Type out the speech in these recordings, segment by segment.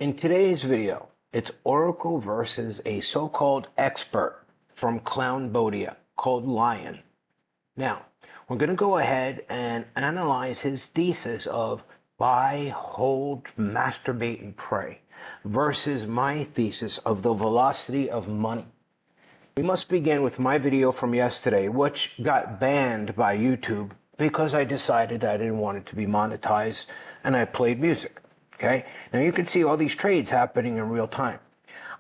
In today's video, it's Oracle versus a so-called expert from Clownbodia called Lion. Now, we're going to go ahead and analyze his thesis of buy, hold, masturbate, and pray versus my thesis of the velocity of money. We must begin with my video from yesterday, which got banned by YouTube because I decided I didn't want it to be monetized and I played music. Okay, now you can see all these trades happening in real time.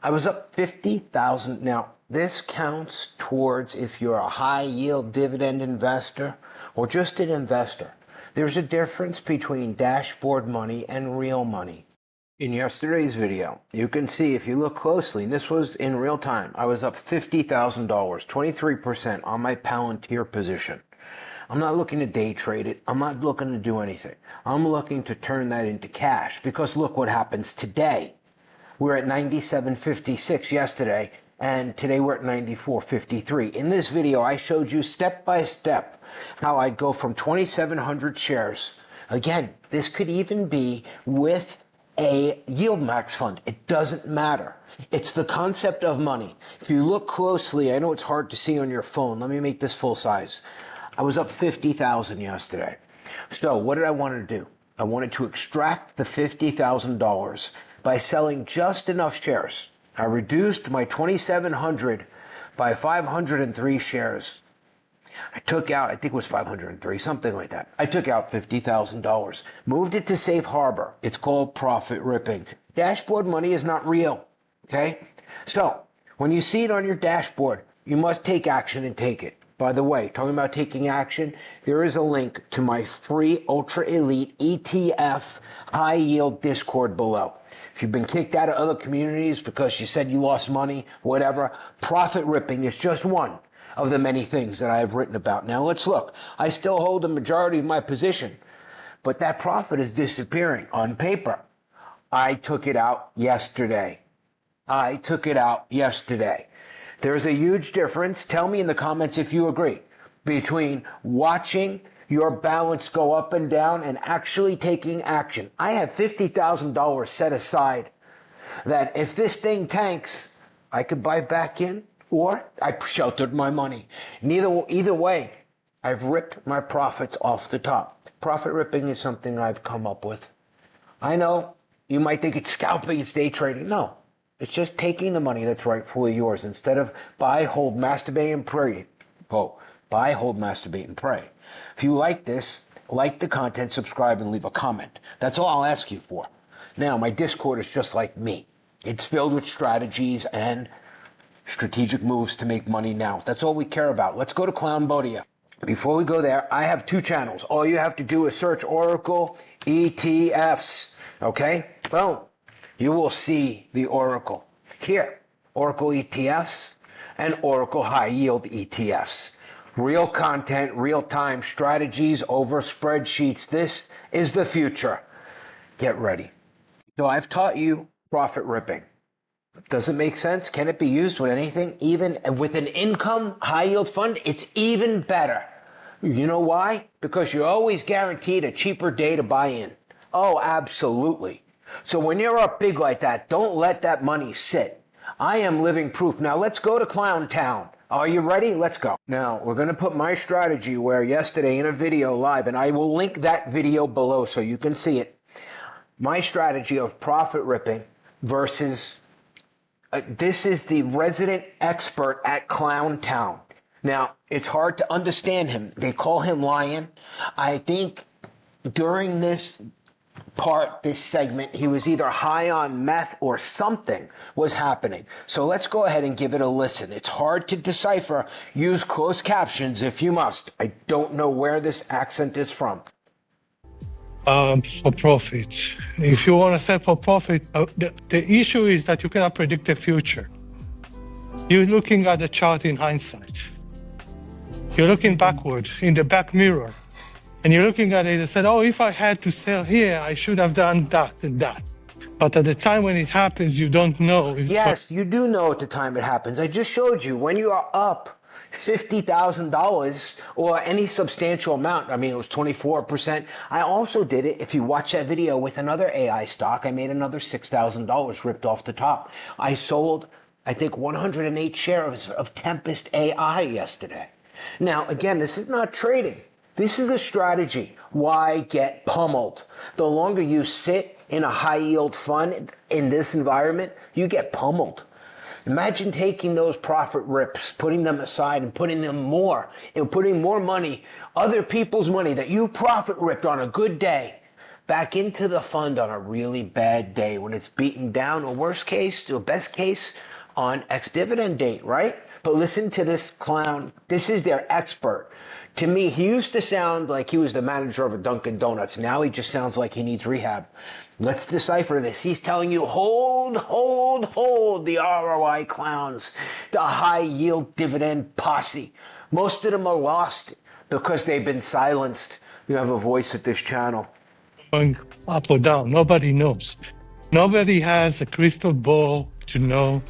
I was up 50,000. Now, this counts towards if you're a high yield dividend investor or just an investor. There's a difference between dashboard money and real money. In yesterday's video, you can see if you look closely, and this was in real time, I was up $50,000, 23% on my Palantir position. I'm not looking to day trade it. I'm not looking to do anything. I'm looking to turn that into cash because look what happens today. We're at 97.56 yesterday, and today we're at 94.53. In this video, I showed you step by step how I'd go from 2,700 shares. Again, this could even be with a yield max fund. It doesn't matter. It's the concept of money. If you look closely, I know it's hard to see on your phone. Let me make this full size. I was up 50,000 yesterday. So what did I want to do? I wanted to extract the $50,000 by selling just enough shares. I reduced my 2,700 by 503 shares. I took out, I think it was 503, something like that. I took out $50,000, moved it to safe harbor. It's called profit ripping. Dashboard money is not real, okay? So when you see it on your dashboard, you must take action and take it. By the way, talking about taking action, there is a link to my free Ultra Elite ETF high yield Discord below. If you've been kicked out of other communities because you said you lost money, whatever, profit ripping is just one of the many things that I've written about. Now let's look. I still hold the majority of my position, but that profit is disappearing on paper. I took it out yesterday. There's a huge difference. Tell me in the comments if you agree between watching your balance go up and down and actually taking action. I have $50,000 set aside that if this thing tanks, I could buy back in or I sheltered my money. Either way, I've ripped my profits off the top. Profit ripping is something I've come up with. I know you might think it's scalping, it's day trading. No. It's just taking the money that's rightfully yours instead of buy, hold, masturbate, and pray. Buy, hold, masturbate, and pray. If you like this, like the content, subscribe, and leave a comment. That's all I'll ask you for. Now, my Discord is just like me. It's filled with strategies and strategic moves to make money now. That's all we care about. Let's go to Clownbodia. Before we go there, I have two channels. All you have to do is search Oracle ETFs. Okay? Boom. You will see the Oracle. Here, Oracle ETFs and Oracle High Yield ETFs. Real content, real-time strategies over spreadsheets. This is the future. Get ready. So I've taught you profit ripping. Does it make sense? Can it be used with anything? Even with an income high yield fund, it's even better. You know why? Because you're always guaranteed a cheaper day to buy in. Oh, absolutely. So when you're up big like that, don't let that money sit. I am living proof. Now let's go to Clown Town. Are you ready? Let's go. Now we're going to put my strategy where yesterday in a video live, and I will link that video below so you can see it. My strategy of profit ripping versus, this is the resident expert at Clown Town. Now it's hard to understand him. They call him Lion. I think during this segment, he was either high on meth or something was happening. So let's go ahead and give it a listen. It's hard to decipher. Use closed captions if you must. I don't know where this accent is from. For profit. If you want to sell for profit, the issue is that you cannot predict the future. You're looking at the chart in hindsight. You're looking backward in the back mirror. And you're looking at it and said, oh, if I had to sell here, I should have done that and that. But at the time when it happens, you don't know. Yes, you do know at the time it happens. I just showed you when you are up, $50,000 or any substantial amount. I mean, it was 24%. I also did it. If you watch that video with another AI stock, I made another $6,000 ripped off the top. I sold, I think, 108 shares of Tempest AI yesterday. Now, again, this is not trading. This is a strategy. Why get pummeled? The longer you sit in a high yield fund in this environment, you get pummeled. Imagine taking those profit rips, putting them aside and putting them more, and putting more money, other people's money that you profit ripped on a good day, back into the fund on a really bad day when it's beaten down, or worst case, or best case, on ex-dividend date, right? But listen to this clown. This is their expert. To me, he used to sound like he was the manager of a Dunkin' Donuts. Now he just sounds like he needs rehab. Let's decipher this. He's telling you, hold the ROI clowns, the high yield dividend posse. Most of them are lost because they've been silenced. You have a voice at this channel. Going up or down, nobody knows. Nobody has a crystal ball to know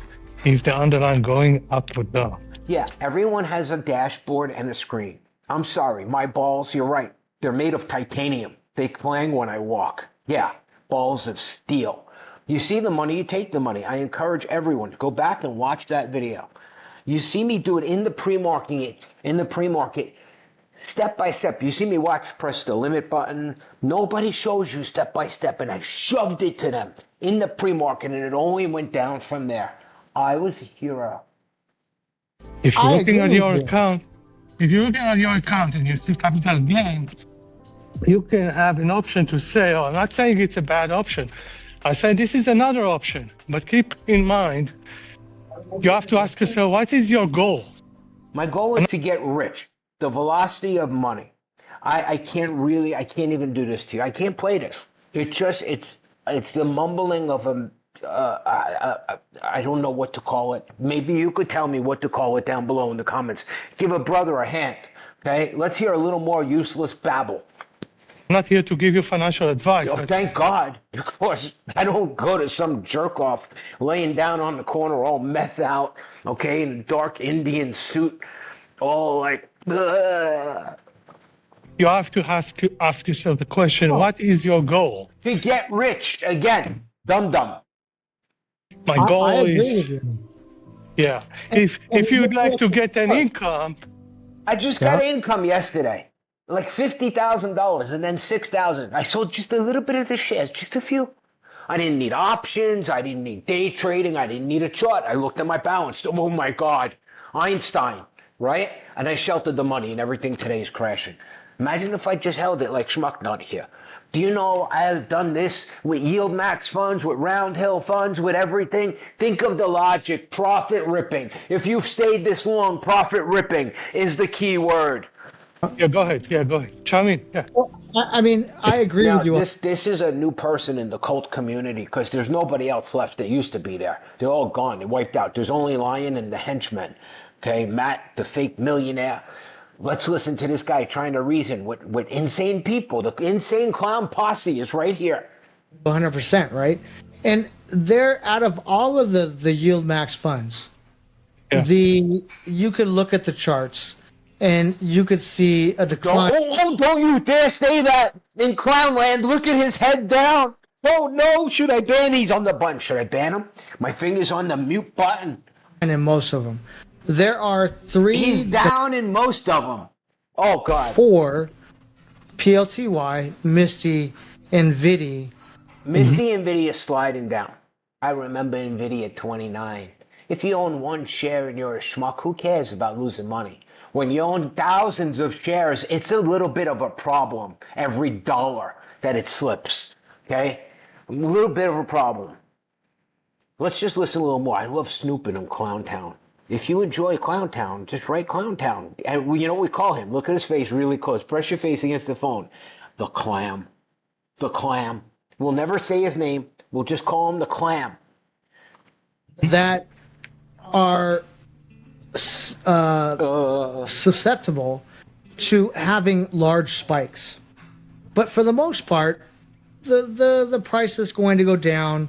if the underlying going up or down. Yeah, everyone has a dashboard and a screen. I'm sorry, my balls, you're right. They're made of titanium. They clang when I walk. Yeah, balls of steel. You see the money, you take the money. I encourage everyone to go back and watch that video. You see me do it in the pre-market, step by step. You see me press the limit button. Nobody shows you step by step, and I shoved it to them in the pre-market, and it only went down from there. I was a hero. If you're looking at your account, and you see capital gain, you can have an option to say, oh, I'm not saying it's a bad option. I say this is another option. But keep in mind, you have to ask yourself, what is your goal? My goal is to get rich. The velocity of money. I can't even do this to you. I can't play this. It's the mumbling of I don't know what to call it. Maybe you could tell me what to call it down below in the comments. Give a brother a hand, okay? Let's hear a little more useless babble. I'm not here to give you financial advice. Oh, thank God. Of course, I don't go to some jerk off laying down on the corner all meth out, okay, in a dark Indian suit, all like, ugh. You have to ask yourself the question, what is your goal? To get rich again, dum-dum. My goal is, yeah. If you'd like to get an income. I just got income yesterday, like $50,000 and then $6,000. I sold just a little bit of the shares, just a few. I didn't need options. I didn't need day trading. I didn't need a chart. I looked at my balance. Oh my God, Einstein, right? And I sheltered the money, and everything today is crashing. Imagine if I just held it like Schmucknut here. Do you know I have done this with yield max funds, with round hill funds, with everything? Think of the logic, profit ripping. If you've stayed this long, profit ripping is the key word. Yeah, go ahead. Chime in. Yeah. Well, I mean, I agree with you. This is a new person in the cult community because there's nobody else left that used to be there. They're all gone. They wiped out. There's only Lion and the henchmen. Okay, Matt, the fake millionaire. Let's listen to this guy trying to reason with insane people. The insane clown posse is right here. 100%, right? And they're out of all of the yield max funds. Yeah. You could look at the charts and you could see a decline. Don't you dare say that in Clownland. Look at his head down. Oh no, should I ban? He's on the button. Should I ban him? My finger's on the mute button. And in most of them. There are 3. He's down in most of them. Oh, God. 4, PLTY, Misty, NVIDIA. Misty, NVIDIA sliding down. I remember NVIDIA at 29. If you own one share and you're a schmuck, who cares about losing money? When you own thousands of shares, it's a little bit of a problem every dollar that it slips. Okay? A little bit of a problem. Let's just listen a little more. I love snooping in Clowntown. If you enjoy Clowntown, just write Clowntown. And you know what we call him? Look at his face really close. Press your face against the phone. The Clam. The Clam. We'll never say his name. We'll just call him the Clam. That are susceptible to having large spikes. But for the most part, the price is going to go down.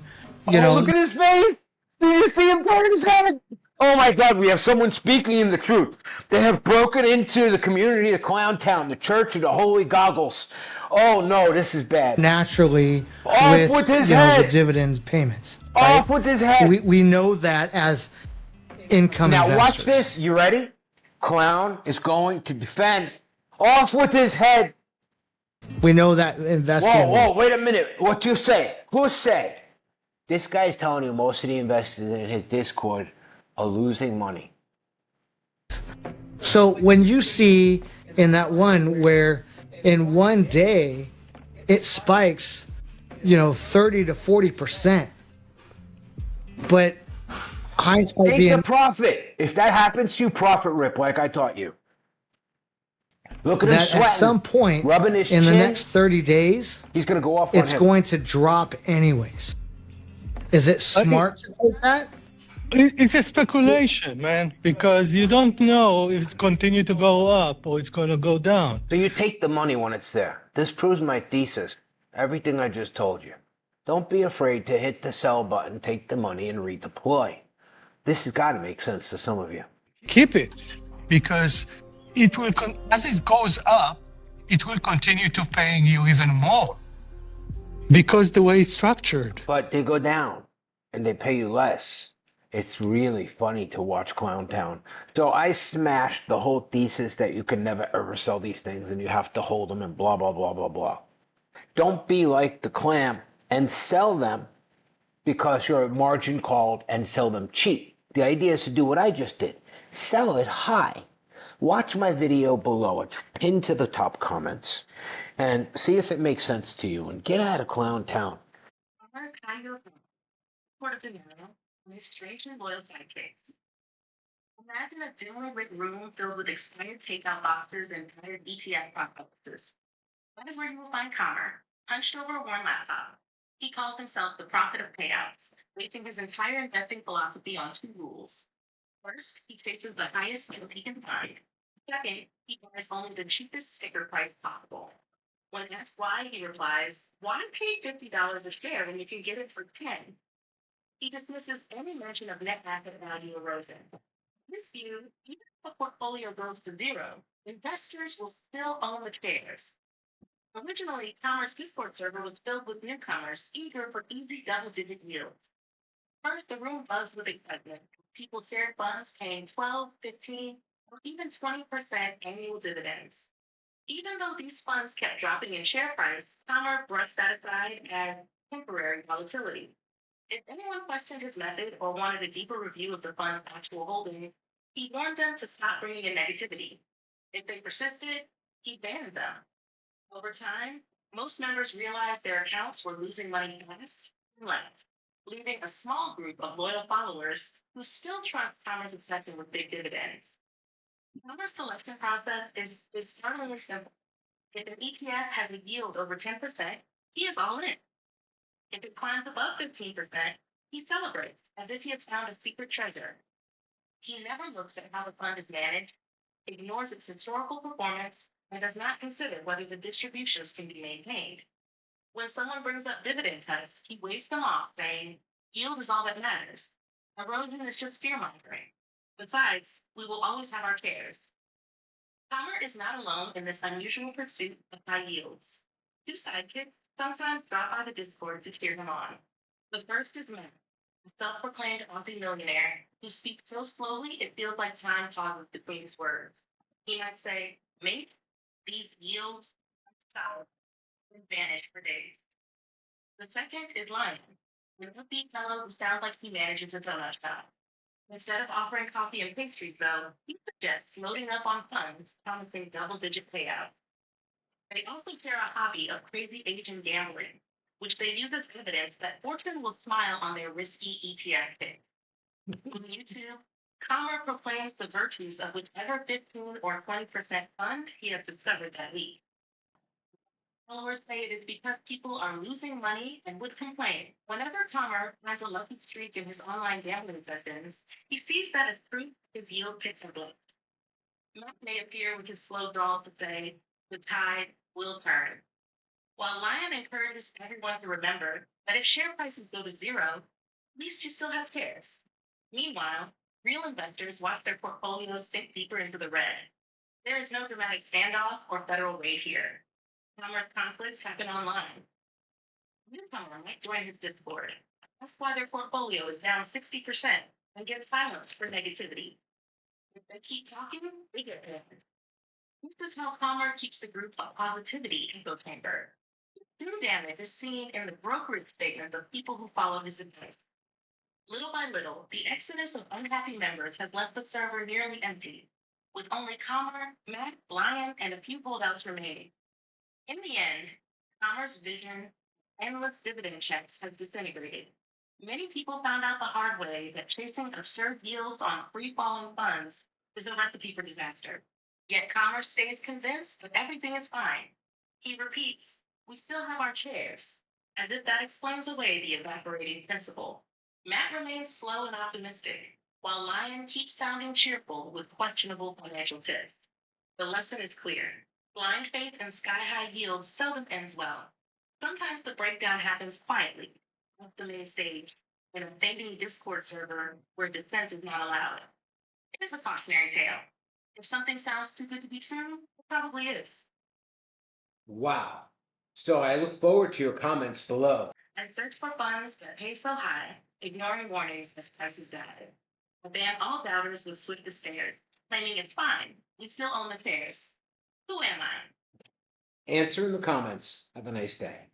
You know, look at his face. Do you see him turn his head? Oh my God, we have someone speaking in the truth. They have broken into the community of Clowntown, the Church of the Holy Goggles. Oh no, this is bad. Naturally Off with with his the head! dividend payments, right? Off with his head! We know that as income Now watch investors. this. You ready? Clown is going to defend. Off with his head! We know that investing Whoa, in real whoa, wait a minute. What you say? Who said? This guy's telling you most of the investors in his Discord are losing money. So when you see in that one where in one day it spikes, 30 to 40%, but hindsight Take the being profit. If that happens to you, profit rip like I taught you. Look at him that at sweating, some point rubbing his in the chin. next 30 days, He's going to go off on it's him. going to drop anyways. Is it smart to take that? It's a speculation, man, because you don't know if it's continue to go up or it's going to go down. So you take the money when it's there. This proves my thesis. Everything I just told you. Don't be afraid to hit the sell button, take the money, and redeploy. This has got to make sense to some of you. Keep it, because it will, as it goes up, it will continue to paying you even more, because the way it's structured. But they go down, and they pay you less. It's really funny to watch Clowntown. So I smashed the whole thesis that you can never ever sell these things, and you have to hold them and blah, blah, blah, blah, blah. Don't be like the clam and sell them because you're margin called and sell them cheap. The idea is to do what I just did. Sell it high. Watch my video below. It's pinned to the top comments. And see if it makes sense to you. And get out of Clowntown. Strange and loyal sidekicks. Imagine a dimly lit room filled with expired takeout boxes and tired ETF prop boxes. That is where you will find Khamer, hunched over a worn laptop. He calls himself the prophet of payouts, basing his entire investing philosophy on two rules. First, he chases the highest yield he can find. Second, he buys only the cheapest sticker price possible. When asked why, he replies, "Why pay $50 a share when you can get it for 10?" He dismisses any mention of net asset value erosion. In his view, even if the portfolio goes to zero, investors will still own the shares. Originally, Khamer's Discord server was filled with newcomers eager for easy double-digit yields. First, the room buzzed with excitement. People shared funds paying 12, 15, or even 20% annual dividends. Even though these funds kept dropping in share price, Khamer brushed that aside as temporary volatility. If anyone questioned his method or wanted a deeper review of the fund's actual holdings, he warned them to stop bringing in negativity. If they persisted, he banned them. Over time, most members realized their accounts were losing money fast and left, leaving a small group of loyal followers who still trust Khamer's obsession with big dividends. Khamer's selection process is startlingly simple. If an ETF has a yield over 10%, he is all in. If it climbs above 15%, he celebrates as if he has found a secret treasure. He never looks at how the fund is managed, ignores its historical performance, and does not consider whether the distributions can be maintained. When someone brings up dividend cuts, he waves them off, saying, "Yield is all that matters. Erosion is just fear mongering. Besides, we will always have our shares." Khamer is not alone in this unusual pursuit of high yields. Two sidekicks sometimes drop by the Discord to cheer him on. The first is Matt, a self-proclaimed Aussie millionaire who speaks so slowly it feels like time pauses between his words. He might say, "Mate, these yields stop and vanish for days." The second is Lion, an upbeat fellow who sounds like he manages a donut shop. Instead of offering coffee and pastries, though, he suggests loading up on funds, promising double-digit payouts. They also share a hobby of crazy Asian gambling, which they use as evidence that fortune will smile on their risky ETF pick. On YouTube, Khamer proclaims the virtues of whichever 15 or 20% fund he has discovered that week. Followers say it is because people are losing money and would complain. Whenever Khamer finds a lucky streak in his online gambling sessions, he sees that as proof his yield picks are booked. Matt may appear with his slow drawl to say, "The tide will turn." While Lion encourages everyone to remember that if share prices go to zero, at least you still have shares. Meanwhile, Real investors watch their portfolios sink deeper into the red. There is no dramatic standoff or federal raid here. Commerce conflicts happen online. Newcomer might join his Discord. That's why their portfolio is down 60% and get silenced for negativity. If they keep talking, they get banned. This is how Khamer keeps the group of positivity echo chamber. True damage is seen in the brokerage statements of people who follow his advice. Little by little, the exodus of unhappy members has left the server nearly empty, with only Khamer, Matt, Lion, and a few holdouts remaining. In the end, Khamer's vision, endless dividend checks, has disintegrated. Many people found out the hard way that chasing absurd yields on free-falling funds is a recipe for disaster. Yet Khamer stays convinced that everything is fine. He repeats, "We still have our chairs," as if that explains away the evaporating principle. Matt remains slow and optimistic, while Lion keeps sounding cheerful with questionable financial tips. The lesson is clear. Blind faith and sky-high yield seldom ends well. Sometimes the breakdown happens quietly, off the main stage, in a fading Discord server where dissent is not allowed. It is a cautionary tale. If something sounds too good to be true, it probably is. Wow. So I look forward to your comments below. And search for funds that pay so high, ignoring warnings as prices dive. I ban all doubters with swift despair, claiming it's fine, we still own the shares. Who am I? Answer in the comments. Have a nice day.